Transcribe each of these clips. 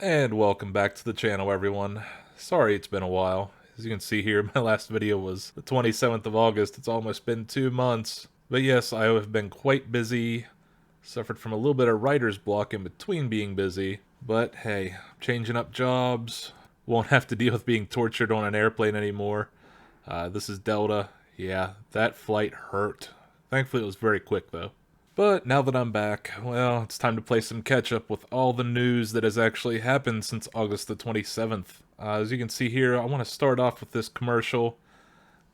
And welcome back to the channel, everyone. Sorry it's been a while. As you can see here, my last video was the 27th of August. It's almost been 2 months. But yes, I have been quite busy. Suffered from a little bit of writer's block in between being busy. But hey, changing up jobs. Won't have to deal with being tortured on an airplane anymore. This is Delta. Yeah, that flight hurt. Thankfully it was very quick though. But now that I'm back, well, it's time to play some catch up with all the news that has actually happened since August the 27th. As you can see here, I want to start off with this commercial.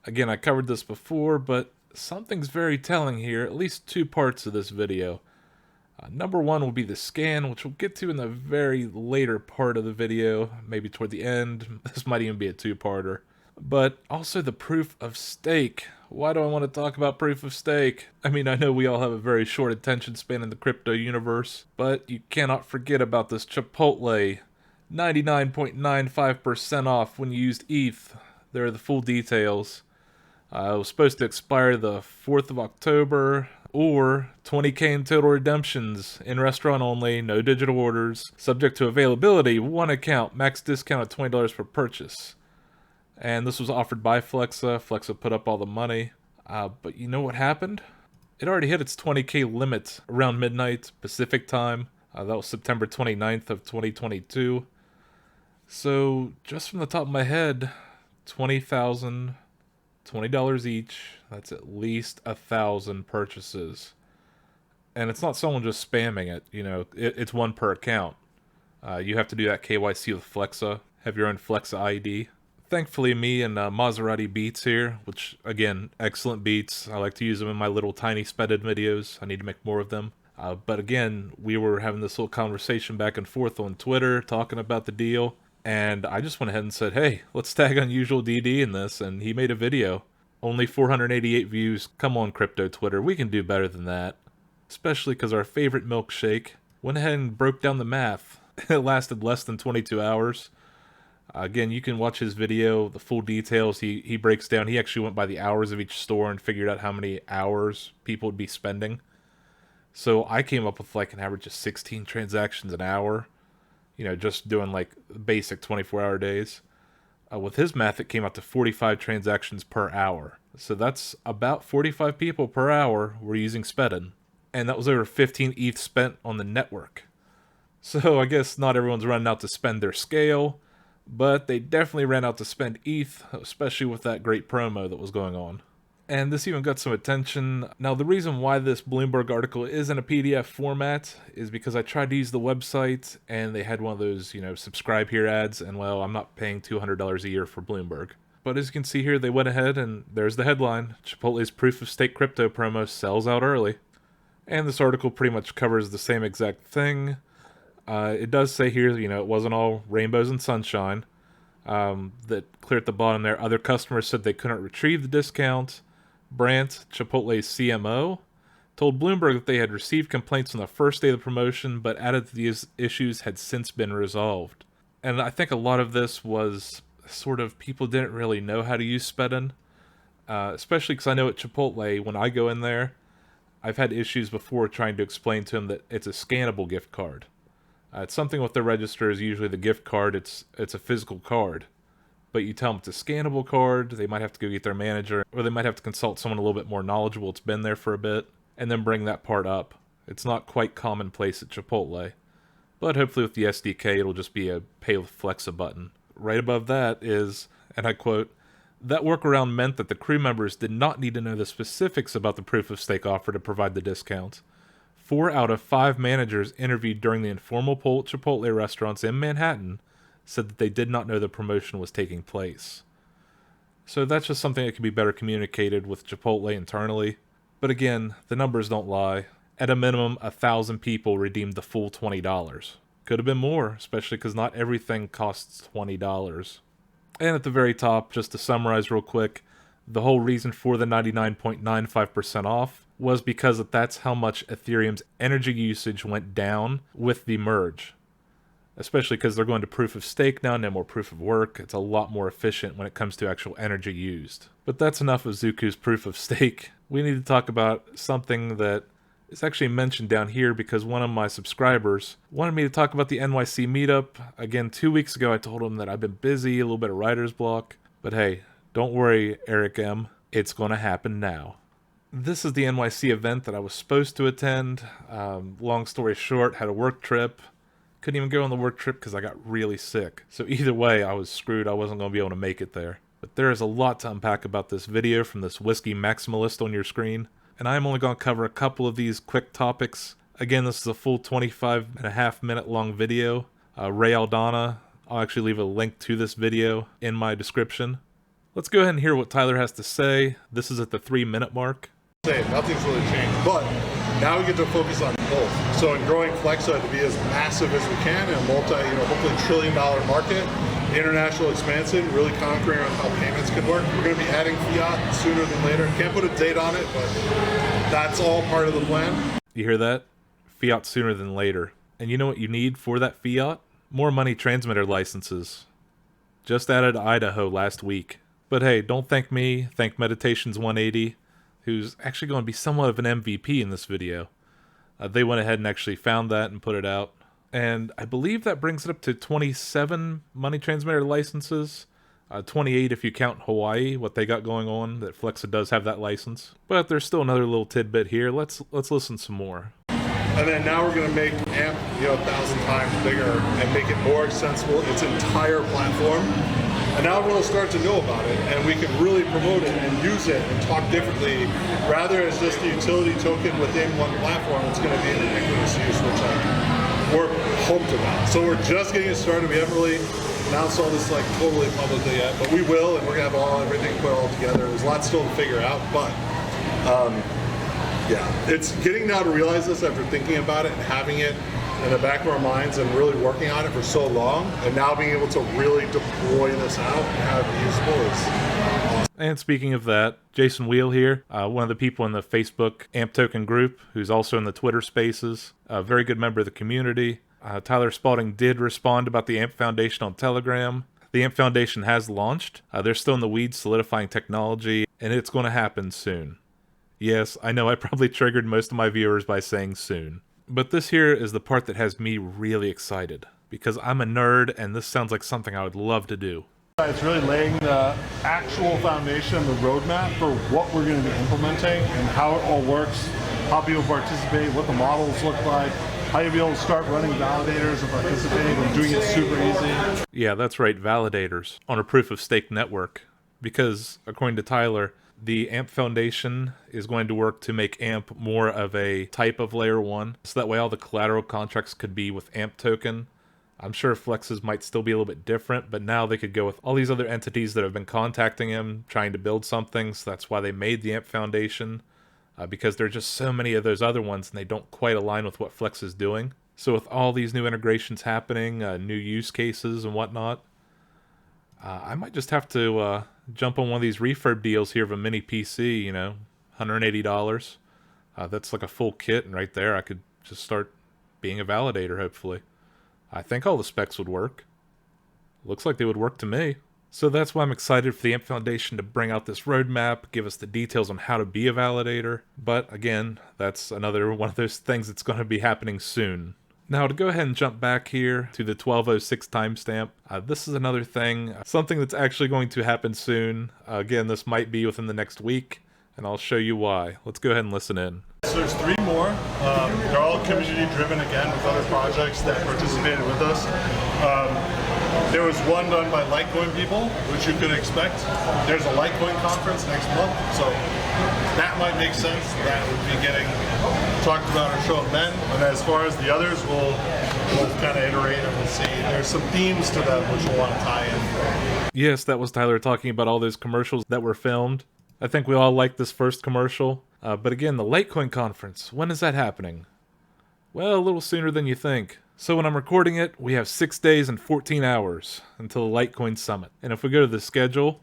Again, I covered this before, but something's very telling here, at least two parts of this video. Number one will be the scan, which we'll get to in the very later part of the video, maybe toward the end. This might even be a two-parter. But also the proof of stake. Why do I want to talk about proof of stake? I mean, I know we all have a very short attention span in the crypto universe, but you cannot forget about this Chipotle. 99.95% off when you used ETH. There are the full details. It was supposed to expire the 4th of October, or 20k in total redemptions, in restaurant only, no digital orders, subject to availability, one account, max discount of $20 per purchase. And this was offered by Flexa. Flexa put up all the money. But you know what happened? It already hit its 20k limit around midnight Pacific time. That was September 29th of 2022. So just from the top of my head, 20,000, $20 each. That's at least 1,000 purchases. And it's not someone just spamming it. You know, it's one per account. You have to do that KYC with Flexa. Have your own Flexa ID. Thankfully, me and Maserati Beats here, which, again, excellent beats. I like to use them in my little tiny Spedn'ers videos. I need to make more of them. But again, we were having this little conversation back and forth on Twitter, talking about the deal. And I just went ahead and said, hey, let's tag Unusual DD in this. And he made a video. Only 488 views. Come on, crypto Twitter. We can do better than that. Especially because our favorite milkshake went ahead and broke down the math. It lasted less than 22 hours. Again, you can watch his video, the full details. He breaks down. He actually went by the hours of each store and figured out how many hours people would be spending. So I came up with like an average of 16 transactions an hour. You know, just doing like basic 24-hour days. With his math, it came out to 45 transactions per hour. So that's about 45 people per hour were using Spedn. And that was over 15 ETH spent on the network. So I guess not everyone's running out to spend their scale. But they definitely ran out to spend ETH, especially with that great promo that was going on. And this even got some attention. Now, the reason why this Bloomberg article is in a PDF format is because I tried to use the website, and they had one of those, you know, subscribe here ads, and well, I'm not paying $200 a year for Bloomberg. But as you can see here, they went ahead, and there's the headline. Chipotle's proof of stake crypto promo sells out early. And this article pretty much covers the same exact thing. It does say here, you know, it wasn't all rainbows and sunshine. That clear at the bottom there. Other customers said they couldn't retrieve the discount. Brandt, Chipotle's CMO, told Bloomberg that they had received complaints on the first day of the promotion, but added that these issues had since been resolved. And I think a lot of this was sort of people didn't really know how to use Spedn. Especially because I know at Chipotle, when I go in there, I've had issues before trying to explain to them that it's a scannable gift card. It's something with their register is usually the gift card. It's a physical card. But you tell them it's a scannable card, they might have to go get their manager, or they might have to consult someone a little bit more knowledgeable that's been there for a bit, and then bring that part up. It's not quite commonplace at Chipotle. But hopefully with the SDK, it'll just be a pay with Flexa button. Right above that is, and I quote, that workaround meant that the crew members did not need to know the specifics about the proof of stake offer to provide the discount. 4 out of 5 managers interviewed during the informal poll at Chipotle restaurants in Manhattan said that they did not know the promotion was taking place. So that's just something that can be better communicated with Chipotle internally. But again, the numbers don't lie. At a minimum, 1,000 people redeemed the full $20. Could have been more, especially because not everything costs $20. And at the very top, just to summarize real quick, the whole reason for the 99.95% off was because that's how much Ethereum's energy usage went down with the merge. Especially because they're going to proof of stake now, no more proof of work. It's a lot more efficient when it comes to actual energy used. But that's enough of Zuku's proof of stake. We need to talk about something that It's actually mentioned down here because one of my subscribers wanted me to talk about the NYC Meetup. Again, 2 weeks ago I told him that I've been busy, a little bit of writer's block. But hey, don't worry, Eric M. It's going to happen now. This is the NYC event that I was supposed to attend. Long story short, had a work trip. Couldn't even go on the work trip because I got really sick. So either way, I was screwed. I wasn't going to be able to make it there. But there is a lot to unpack about this video from this whiskey maximalist on your screen. And I'm only going to cover a couple of these quick topics. Again, this is a full 25.5-minute long video. Ray Aldana, I'll actually leave a link to this video in my description. Let's go ahead and hear what Tyler has to say. This is at the 3-minute mark. Nothing's really changed, but now we get to focus on both. So in growing Flexa to be as massive as we can in a hopefully $1 trillion market, international expansion, really conquering on how payments can work. We're going to be adding fiat sooner than later. Can't put a date on it, but that's all part of the plan. You hear that? Fiat sooner than later. And you know what you need for that fiat? More money transmitter licenses. Just added Idaho last week. But hey, don't thank me, thank Meditations 180, who's actually going to be somewhat of an MVP in this video. They went ahead and actually found that and put it out. And I believe that brings it up to 27 money transmitter licenses. 28 if you count Hawaii, what they got going on, that Flexa does have that license. But there's still another little tidbit here. Let's listen some more. And then now we're going to make AMP 1,000 times bigger and make it more extensible, its entire platform. And now everyone will start to know about it, and we can really promote it and use it and talk differently, rather as just a utility token within one platform. It's going to be an ubiquitous use, which we're pumped about. So we're just getting it started. We haven't really announced all this totally publicly yet, but we will, and we're going to have everything put all together. There's lots still to figure out, but yeah, it's getting now to realize this after thinking about it and having it in the back of our minds and really working on it for so long, and now being able to really deploy this out and have it useful is awesome. And speaking of that, Jason Wheel here, one of the people in the Facebook AMP token group, who's also in the Twitter spaces, a very good member of the community. Tyler Spalding did respond about the AMP Foundation on Telegram. The AMP Foundation has launched. They're still in the weeds solidifying technology, and it's going to happen soon. Yes, I know I probably triggered most of my viewers by saying soon. But this here is the part that has me really excited, because I'm a nerd and this sounds like something I would love to do. It's really laying the actual foundation, the roadmap for what we're going to be implementing and how it all works, how people participate, what the models look like, how you'll be able to start running validators and participating and doing it super easy. Yeah, that's right, validators on a proof of stake network. Because, according to Tyler, the AMP Foundation is going to work to make AMP more of a type of layer 1, so that way all the collateral contracts could be with AMP token. I'm sure Flex's might still be a little bit different, but now they could go with all these other entities that have been contacting him, trying to build something, so that's why they made the AMP Foundation, because there are just so many of those other ones and they don't quite align with what Flex is doing. So with all these new integrations happening, new use cases and whatnot, I might just have to jump on one of these refurb deals here of a mini PC, $180. That's like a full kit, and right there I could just start being a validator, hopefully. I think all the specs would work. Looks like they would work to me. So that's why I'm excited for the AMP Foundation to bring out this roadmap, give us the details on how to be a validator. But again, that's another one of those things that's going to be happening soon. Now, to go ahead and jump back here to the 12:06 timestamp, this is another thing, something that's actually going to happen soon. Again, this might be within the next week, and I'll show you why. Let's go ahead and listen in. So there's 3 more. They're all community-driven, again, with other projects that participated with us. There was one done by Litecoin people, which you could expect. There's a Litecoin conference next month, so that might make sense. That would be getting talked about or shown then. And as far as the others, we'll kind of iterate and we'll see. There's some themes to them which we'll want to tie in. Yes, that was Tyler talking about all those commercials that were filmed. I think we all liked this first commercial. But again, the Litecoin conference, when is that happening? Well, a little sooner than you think. So when I'm recording it, we have 6 days and 14 hours until the Litecoin Summit. And if we go to the schedule,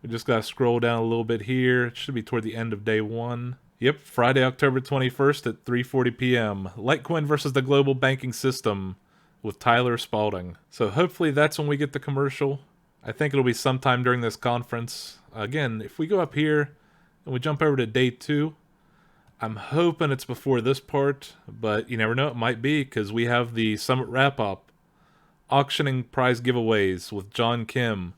we just gotta scroll down a little bit here. It should be toward the end of day 1. Yep, Friday, October 21st at 3:40 p.m. Litecoin versus the global banking system with Tyler Spalding. So hopefully that's when we get the commercial. I think it'll be sometime during this conference. Again, if we go up here and we jump over to day 2, I'm hoping it's before this part, but you never know, it might be, because we have the Summit wrap-up auctioning prize giveaways with John Kim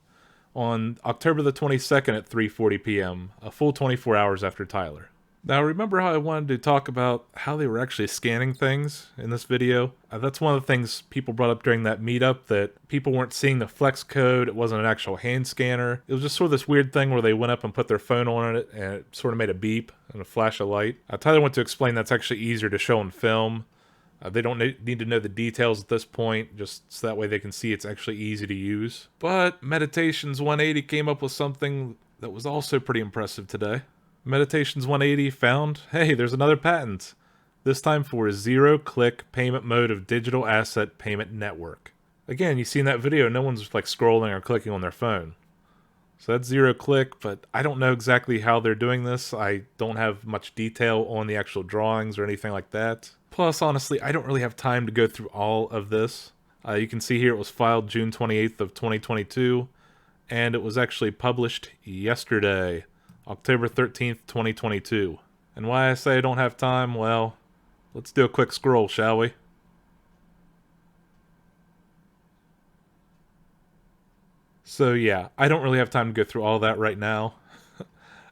on October the 22nd at 3:40 p.m., a full 24 hours after Tyler. Now, remember how I wanted to talk about how they were actually scanning things in this video? That's one of the things people brought up during that meetup, that people weren't seeing the flex code, it wasn't an actual hand scanner. It was just sort of this weird thing where they went up and put their phone on it, and it sort of made a beep and a flash of light. Tyler went to explain that's actually easier to show in film. They don't need to know the details at this point, just so that way they can see it's actually easy to use. But Meditations 180 came up with something that was also pretty impressive today. Meditations 180 found, hey, there's another patent. This time for a zero-click payment mode of digital asset payment network. Again, you see in that video, no one's like scrolling or clicking on their phone. So that's zero-click, but I don't know exactly how they're doing this. I don't have much detail on the actual drawings or anything like that. Plus, honestly, I don't really have time to go through all of this. You can see here it was filed June 28th of 2022, and it was actually published yesterday, October 13th, 2022. And why I say I don't have time, well, let's do a quick scroll, shall we? So yeah, I don't really have time to go through all that right now,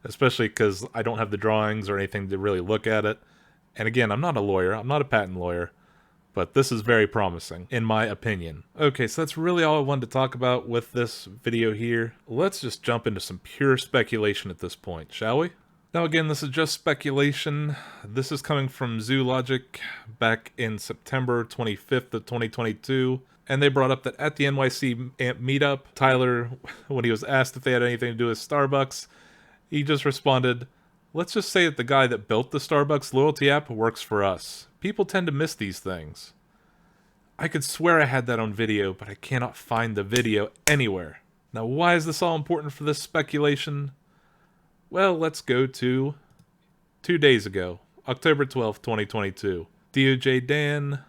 especially because I don't have the drawings or anything to really look at it. And again, I'm not a lawyer, I'm not a patent lawyer, but this is very promising, in my opinion. Okay, so that's really all I wanted to talk about with this video here. Let's just jump into some pure speculation at this point, shall we? Now again, this is just speculation. This is coming from ZooLogic back in September 25th of 2022. And they brought up that at the NYC Meetup, Tyler, when he was asked if they had anything to do with Starbucks, he just responded, "Let's just say that the guy that built the Starbucks loyalty app works for us. People tend to miss these things." I could swear I had that on video, but I cannot find the video anywhere. Now, why is this all important for this speculation? Well, let's go to 2 days ago, October 12th, 2022. DOJ Dan.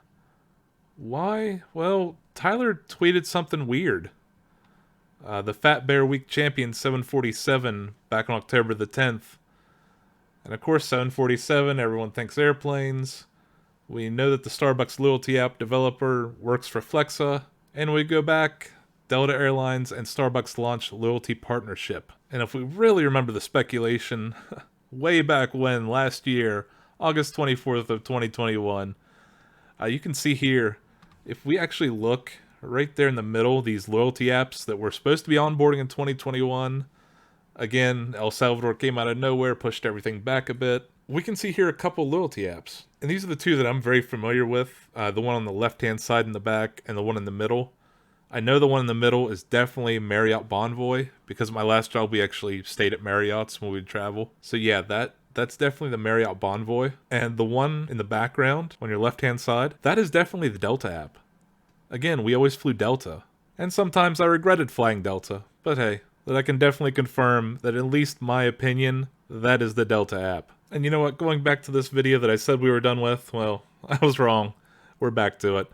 Why? Well, Tyler tweeted something weird. The Fat Bear Week Champion 747 back on October the 10th. And of course, 747, everyone thinks airplanes. We know that the Starbucks loyalty app developer works for Flexa. And we go back, Delta Airlines and Starbucks launched loyalty partnership. And if we really remember the speculation, way back when, last year, August 24th of 2021, you can see here, if we actually look right there in the middle, these loyalty apps that were supposed to be onboarding in 2021, again, El Salvador came out of nowhere, pushed everything back a bit. We can see here a couple loyalty apps. And these are the two that I'm very familiar with. The one on the left-hand side in the back and the one in the middle. I know the one in the middle is definitely Marriott Bonvoy, because at my last job we actually stayed at Marriott's when we'd travel. So yeah, that's definitely the Marriott Bonvoy. And the one in the background on your left-hand side, that is definitely the Delta app. Again, we always flew Delta. And sometimes I regretted flying Delta. But hey, that I can definitely confirm that, at least my opinion, that is the Delta app. And you know what, going back to this video that I said we were done with, well, I was wrong. We're back to it.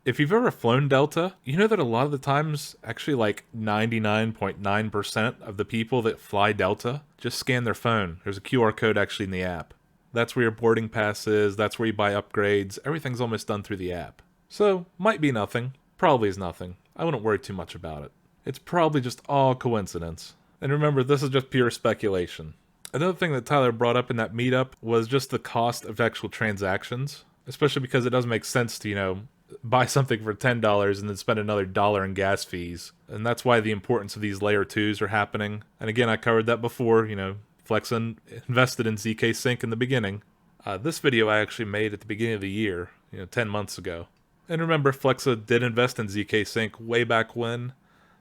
If you've ever flown Delta, you know that a lot of the times, actually like 99.9% of the people that fly Delta just scan their phone. There's a QR code actually in the app. That's where your boarding pass is, that's where you buy upgrades, everything's almost done through the app. So, might be nothing, probably is nothing. I wouldn't worry too much about it. It's probably just all coincidence. And remember, this is just pure speculation. Another thing that Tyler brought up in that meetup was just the cost of actual transactions, especially because it doesn't make sense to, buy something for $10 and then spend another $1 in gas fees. And that's why the importance of these layer 2s are happening. And again, I covered that before, Flexa invested in zkSync in the beginning. This video I actually made at the beginning of the year, 10 months ago. And remember, Flexa did invest in zkSync way back when,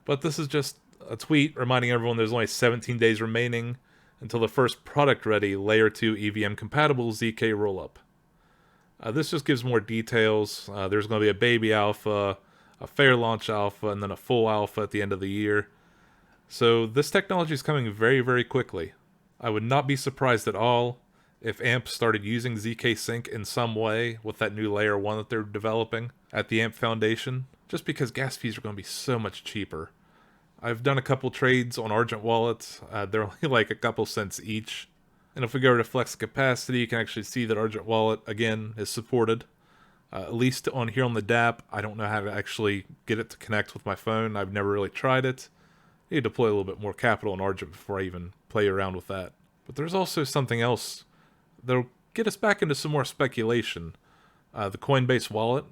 but this is just a tweet reminding everyone there's only 17 days remaining until the first product-ready Layer 2 EVM-compatible ZK rollup. This just gives more details. There's going to be a baby alpha, a fair launch alpha, and then a full alpha at the end of the year. So this technology is coming very, very quickly. I would not be surprised at all if AMP started using zkSync in some way with that new Layer 1 that they're developing at the AMP Foundation, just because gas fees are going to be so much cheaper. I've done a couple trades on Argent wallets. They're only like a couple cents each. And if we go to Flexa capacity, you can actually see that Argent Wallet, again, is supported. At least on here on the DApp, I don't know how to actually get it to connect with my phone. I've never really tried it. I need to deploy a little bit more capital in Argent before I even play around with that. But there's also something else that'll get us back into some more speculation. The Coinbase wallet.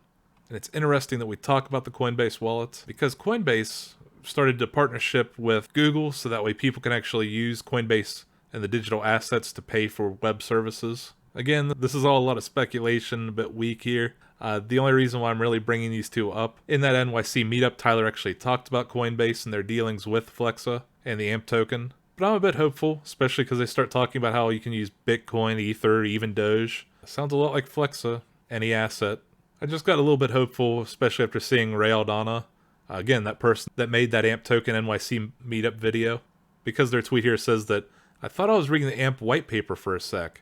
And it's interesting that we talk about the Coinbase wallet because Coinbase started a partnership with Google so that way people can actually use Coinbase and the digital assets to pay for web services. Again, this is all a lot of speculation, a bit weak here. The only reason why I'm really bringing these two up, in that NYC Meetup, Tyler actually talked about Coinbase and their dealings with Flexa and the AMP token. But I'm a bit hopeful, especially because they start talking about how you can use Bitcoin, Ether, even Doge. Sounds a lot like Flexa, any asset. I just got a little bit hopeful, especially after seeing Ray Aldana, again, that person that made that AMP token NYC Meetup video, because their tweet here says that, I thought I was reading the AMP white paper for a sec.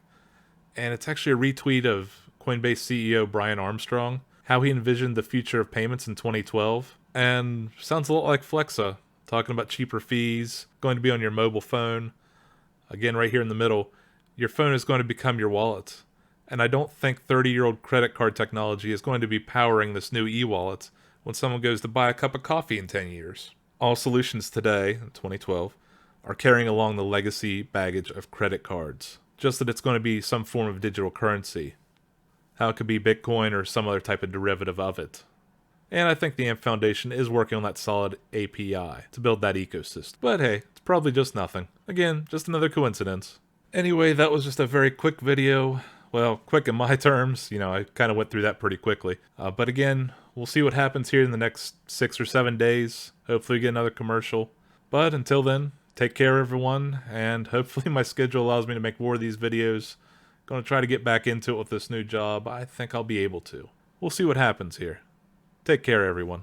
And it's actually a retweet of Coinbase CEO Brian Armstrong, how he envisioned the future of payments in 2012. And sounds a lot like Flexa, talking about cheaper fees, going to be on your mobile phone. Again, right here in the middle, your phone is going to become your wallet. And I don't think 30-year-old credit card technology is going to be powering this new e-wallet when someone goes to buy a cup of coffee in 10 years. All solutions today, in 2012, are carrying along the legacy baggage of credit cards. Just that it's going to be some form of digital currency. How it could be Bitcoin or some other type of derivative of it. And I think the AMP Foundation is working on that solid API to build that ecosystem. But hey, it's probably just nothing. Again, just another coincidence. Anyway, that was just a very quick video. Well, quick in my terms. I kind of went through that pretty quickly. But again, we'll see what happens here in the next 6 or 7 days. Hopefully we get another commercial. But until then, take care, everyone, and hopefully my schedule allows me to make more of these videos. Going to try to get back into it with this new job. I think I'll be able to. We'll see what happens here. Take care, everyone.